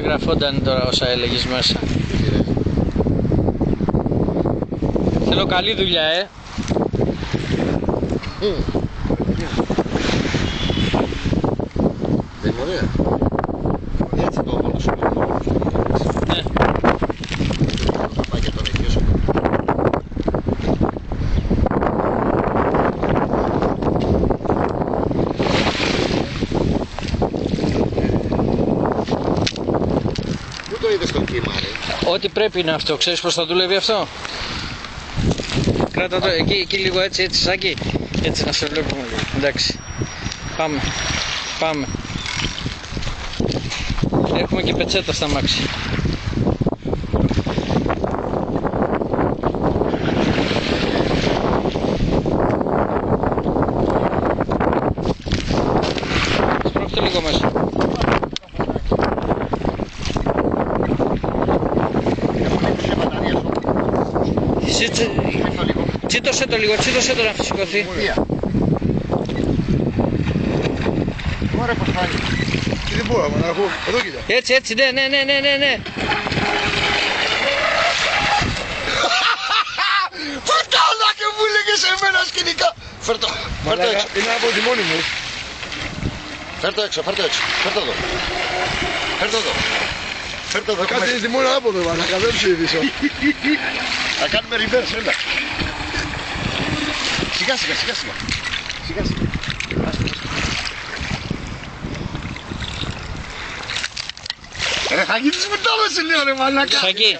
γραφόταν τώρα όσα έλεγες μέσα. Θέλω καλή δουλειά, Δεν είναι ωραία. Έτσι το έβαλα σου. Ναι. Θα πάει και τον εκεί. Πού το είδες το κύμα, ρε? Ό,τι πρέπει είναι αυτό. Ξέρεις πως θα δουλεύει αυτό? Κράτα το εκεί λίγο έτσι Σάκη. Έτσι να σε βλέπουμε λίγο. Εντάξει. Πάμε. Πάμε. Έχουμε και πετσέτα στα μάξι. Σπρώχτε λίγο μέσα. Τσίτωσε το λίγο, τσίτωσε το να σηκωθεί. Ωραία, πως πάει. Τι δεν μπορώ, να έχω. Εδώ κοίτα. Έτσι, ναι. Φέρτε όλα και μου έλεγες εμένα σκηνικά. Φέρτε έξω. Είναι από τη μόνη μου. Φέρτε έξω. Φέρτε εδώ. Φέρτε εδώ. Κάτι είναι τη μόνη άποδο, μαλάκα, δεν σου ειδήσω. Θα κάνουμε reverse, έλα. Σιγά. Θα γίνεις μετάλλος, λέω ρε μαλάκα. Σάκη,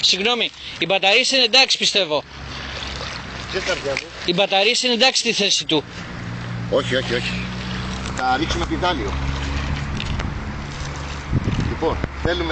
συγγνώμη, οι μπαταρίες είναι εντάξει πιστεύω. Ποιες καρδιά μου? Οι μπαταρίες είναι εντάξει στη θέση του. Όχι. Θα ρίξουμε πιδάλιο. Λοιπόν, θέλουμε